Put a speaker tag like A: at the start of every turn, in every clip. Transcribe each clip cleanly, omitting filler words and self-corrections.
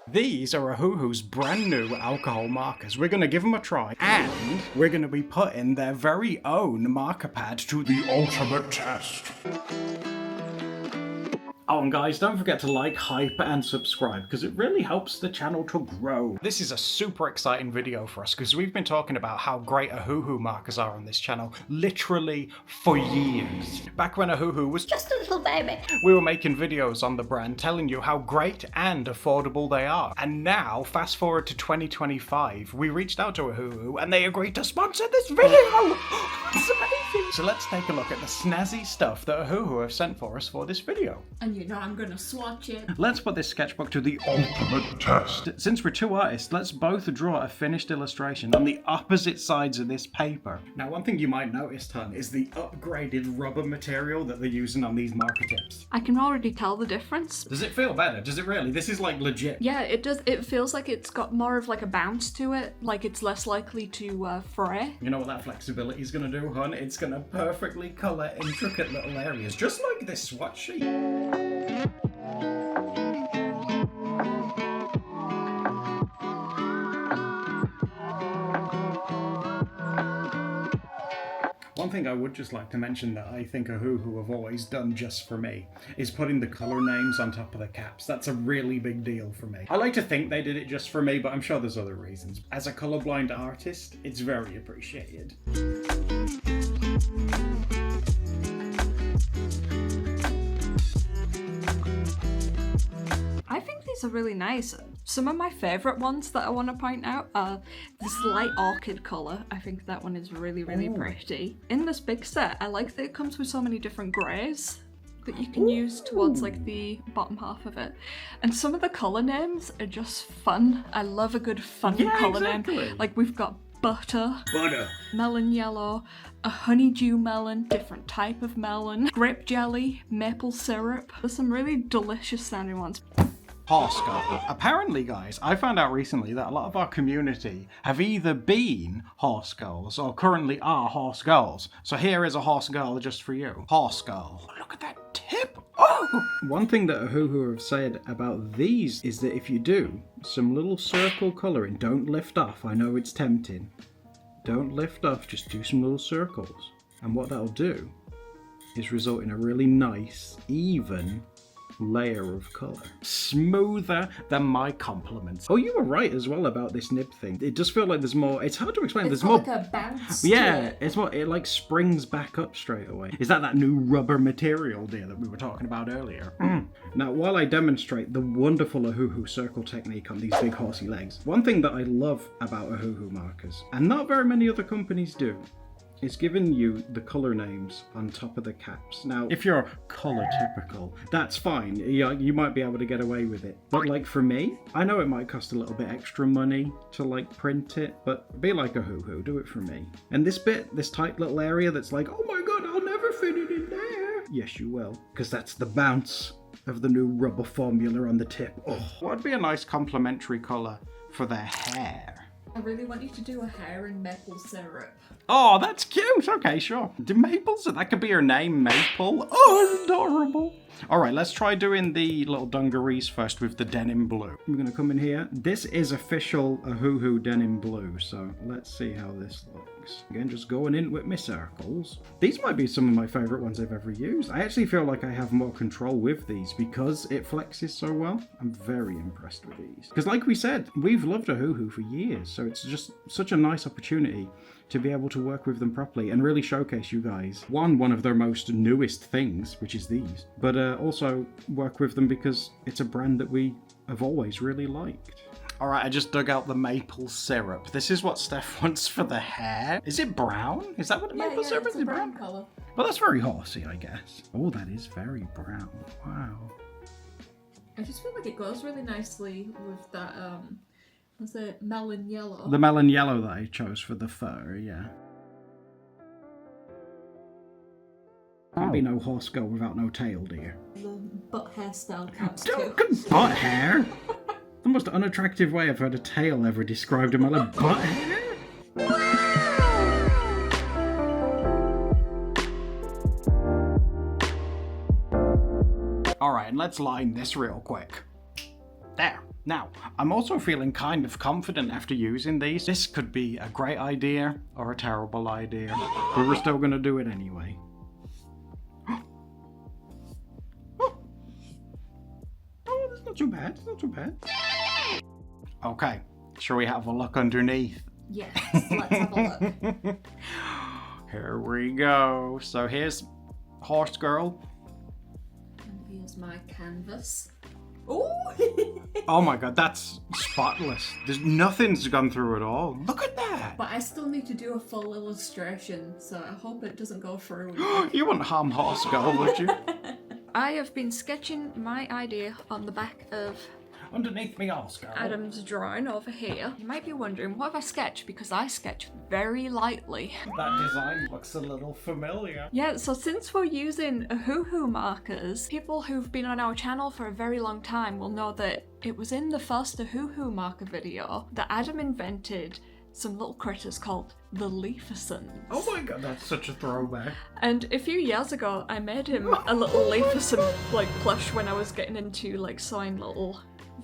A: These are Ohuhu's brand new alcohol markers. We're going to give them a try, and we're going to be putting their very own marker pad to the ultimate test. Oh, and guys, don't forget to like, hype, and subscribe, because it really helps the channel to grow. This is a super exciting video for us, because we've been talking about how great Ohuhu markers are on this channel, literally for years. Back when Ohuhu was just a little baby, we were making videos on the brand telling you how great and affordable they are. And now, fast forward to 2025, we reached out to Ohuhu, and they agreed to sponsor this video! It's amazing! So let's take a look at the snazzy stuff that Ohuhu have sent for us for this video.
B: And you know I'm gonna swatch it.
A: Let's put this sketchbook to the ultimate test. Since we're two artists, let's both draw a finished illustration on the opposite sides of this paper. Now, one thing you might notice, Ton, is the upgraded rubber material that they're using on these marker tips.
B: I can already tell the difference.
A: Does it feel better? Does it really? This is like legit.
B: Yeah, it does. It feels like it's got more of like a bounce to it, like it's less likely to fray.
A: You know what that flexibility is going to do, hon? It's going to perfectly colour intricate little areas, just like this swatch sheet. One thing I would just like to mention that I think Ohuhu have always done just for me is putting the colour names on top of the caps. That's a really big deal for me. I like to think they did it just for me, but I'm sure there's other reasons. As a colourblind artist, it's very appreciated.
B: I think these are really nice. Some of my favourite ones that I want to point out are this light orchid colour. I think that one is really, really pretty. In this big set, I like that it comes with so many different greys that you can use towards like the bottom half of it. And some of the colour names are just fun. I love a good fun colour name. Like we've got butter, melon yellow, a honeydew melon, different type of melon, grape jelly, maple syrup. There's some really delicious sounding ones.
A: Horse girl. Apparently, guys, I found out recently that a lot of our community have either been horse girls or currently are horse girls. So here is a horse girl just for you. Horse girl. Look at that tip. Oh! One thing that Ohuhu have said about these is that if you do some little circle colouring, don't lift off. I know it's tempting. Don't lift off, just do some little circles. And what that'll do is result in a really nice, even layer of colour. Smoother than my compliments. Oh, you were right as well about this nib thing. It does feel like there's more, it's hard to explain.
B: It's
A: there's more
B: like a bounce.
A: Yeah, it's more, it like springs back up straight away. Is that new rubber material dear that we were talking about earlier? Now, while I demonstrate the wonderful Ohuhu circle technique on these big horsey legs, one thing that I love about Ohuhu markers, and not very many other companies do, it's giving you the colour names on top of the caps. Now, if you're colour typical, that's fine. You might be able to get away with it. But like for me, I know it might cost a little bit extra money to like print it, but be like Ohuhu, do it for me. And this bit, this tight little area that's like, oh my god, I'll never fit it in there. Yes, you will, because that's the bounce of the new rubber formula on the tip. Oh, what would be a nice complementary colour for their hair?
B: I really want you to do a hair in maple syrup.
A: Oh, that's cute. Okay, sure. Do Maple, so that could be her name, Maple. Oh, adorable. All right, let's try doing the little dungarees first with the denim blue. I'm going to come in here. This is official Ohuhu denim blue, so let's see how this looks. Again, just going in with my circles. These might be some of my favorite ones I've ever used. I actually feel like I have more control with these because it flexes so well. I'm very impressed with these. Because like we said, we've loved Ohuhu for years, so it's just such a nice opportunity to be able to work with them properly and really showcase you guys. One of their most newest things, which is these, but also work with them because it's a brand that we have always really liked. All right, I just dug out the maple syrup. This is what Steph wants for the hair. Is it brown? Is that what the maple syrup is?
B: It's a brown colour.
A: Well, that's very horsey, I guess. Oh, that is very brown. Wow.
B: I just feel like it goes really nicely with that, what's it, melon yellow.
A: The melon yellow that I chose for the fur, yeah. Can't be no horse girl without no tail, dear.
B: The butt hairstyle counts
A: Don't
B: too.
A: butt hair! The most unattractive way I've heard a tail ever described in my life. Butt hair? Alright, and let's line this real quick. There. Now, I'm also feeling kind of confident after using these. This could be a great idea or a terrible idea, but we're still going to do it anyway. Oh, that's not too bad. It's not too bad. Okay, shall we have a look underneath?
B: Yes, let's have a look.
A: Here we go. So here's Horse Girl.
B: And here's my canvas. Ooh!
A: Oh my god, that's spotless. There's nothing's gone through at all. Look at that.
B: But I still need to do a full illustration, so I hope it doesn't go through.
A: You wouldn't harm Horse Girl, would you?
B: I have been sketching my idea on the back of
A: Underneath me, Horse Girl.
B: Adam's drawing over here. You might be wondering, what have I sketched? Because I sketch very lightly.
A: That design looks a little familiar.
B: Yeah, so since we're using Ohuhu markers, people who've been on our channel for a very long time will know that it was in the first Ohuhu marker video that Adam invented some little critters called the Leafersons.
A: Oh my god, that's such a throwback.
B: And a few years ago, I made him a little Leafeson like plush when I was getting into like sewing little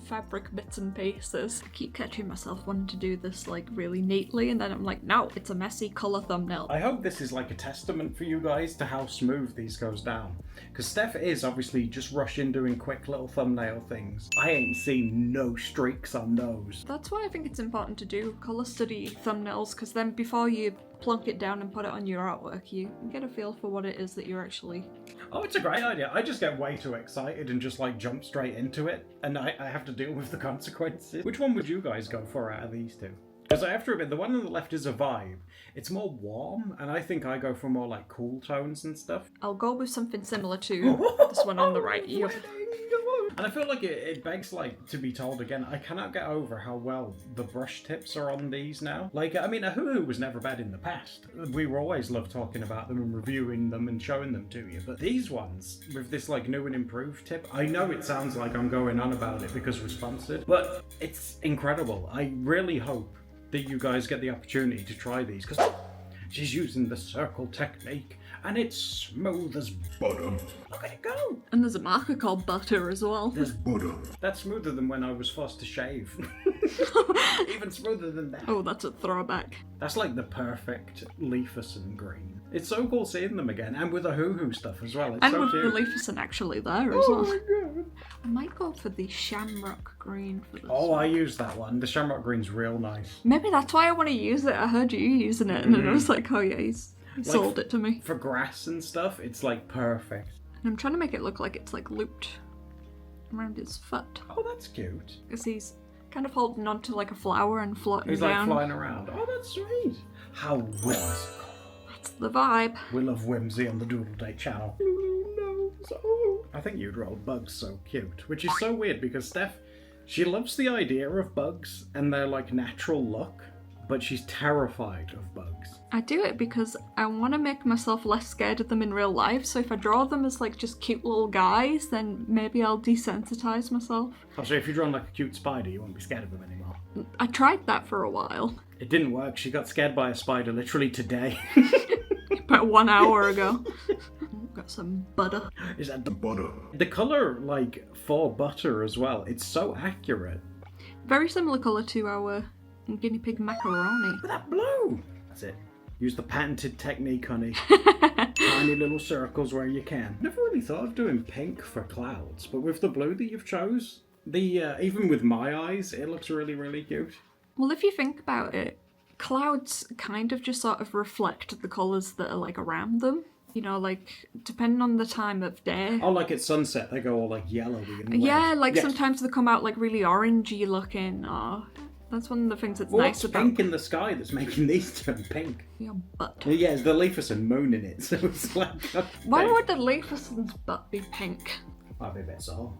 B: fabric bits and pieces. I keep catching myself wanting to do this like really neatly, and then I'm like, no, it's a messy colour thumbnail.
A: I hope this is like a testament for you guys to how smooth these goes down. Because Steph is obviously just rushing doing quick little thumbnail things. I ain't seen no streaks on those.
B: That's why I think it's important to do colour study thumbnails, because then before you plunk it down and put it on your artwork, you get a feel for what it is that you're actually...
A: Oh, it's a great idea. I just get way too excited and just like jump straight into it, and I have to deal with the consequences. Which one would you guys go for out of these two? Because I have to admit, the one on the left is a vibe. It's more warm, and I think I go for more like cool tones and stuff.
B: I'll go with something similar to this one on the right. Yep.
A: And I feel like it begs like to be told again, I cannot get over how well the brush tips are on these now. Like, I mean, Ohuhu was never bad in the past. We were always loved talking about them and reviewing them and showing them to you. But these ones, with this like new and improved tip, I know it sounds like I'm going on about it because we're sponsored, but it's incredible. I really hope that you guys get the opportunity to try these, because she's using the circle technique. And it's smooth as butter. Look at it go!
B: And there's a marker called Butter as well.
A: There's butter. That's smoother than when I was forced to shave. Even smoother than that.
B: Oh, that's a throwback.
A: That's like the perfect Leafeson green. It's so cool seeing them again, and with Ohuhu stuff as well. It's
B: And
A: so
B: with
A: cute.
B: the Leafeson actually there as well.
A: Oh my god.
B: I might go for the Shamrock green for this.
A: Oh, I used that one. The Shamrock green's real nice.
B: Maybe that's why I want to use it. I heard you using it, and then I was like, oh yeah, he sold it to me.
A: For grass and stuff, it's like perfect.
B: And I'm trying to make it look like it's like looped around his foot.
A: Oh, that's cute.
B: Because he's kind of holding on to like a flower and floating
A: He's
B: down.
A: like flying around. Oh, that's sweet. How whimsical.
B: That's the vibe.
A: We love whimsy on the Doodle Day channel. I think you'd roll bugs so cute, which is so weird because Steph, she loves the idea of bugs and their like natural look, but she's terrified of bugs.
B: I do it because I want to make myself less scared of them in real life, so if I draw them as like just cute little guys, then maybe I'll desensitize myself.
A: Oh, so if you're drawing like a cute spider, you won't be scared of them anymore.
B: I tried that for a while.
A: It didn't work. She got scared by a spider literally today.
B: About 1 hour ago. Got some butter.
A: Is that the butter? The colour, like, for butter as well, it's so accurate.
B: Very similar colour to our guinea pig macaroni.
A: Look at that blue! That's it. Use the patented technique, honey. Tiny little circles where you can. Never really thought of doing pink for clouds, but with the blue that you've chose, even with my eyes, it looks really, really cute.
B: Well, if you think about it, clouds kind of just sort of reflect the colours that are like around them. You know, like, depending on the time of day.
A: Oh, like at sunset, they go all like yellowy and red.
B: Yeah, like
A: yes.
B: Sometimes they come out like really orangey looking. Or that's one of the things that's nice
A: What's
B: about
A: pink in the sky that's making these turn pink?
B: your butt.
A: Yeah, it's the Leafeson moon in it, so it's like...
B: Why would the Leafeson's butt be pink?
A: Might be a bit sore.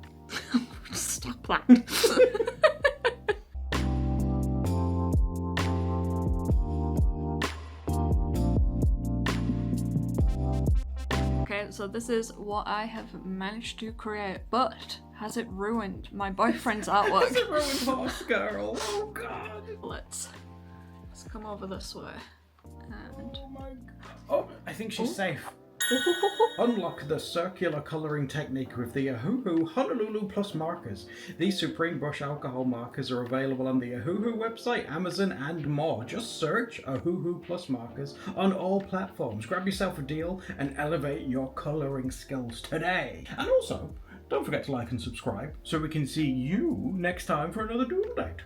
B: Stop that. Okay, so this is what I have managed to create, but has it ruined my boyfriend's artwork?
A: Has it ruined Horse Girl? Oh god!
B: Let's come over this way. And
A: Oh my god. Oh, I think she's safe. Unlock the circular colouring technique with the Ohuhu Honolulu Plus markers. These Supreme Brush Alcohol markers are available on the Ohuhu website, Amazon and more. Just search Ohuhu Plus markers on all platforms. Grab yourself a deal and elevate your colouring skills today. And also, don't forget to like and subscribe so we can see you next time for another Doodle Date.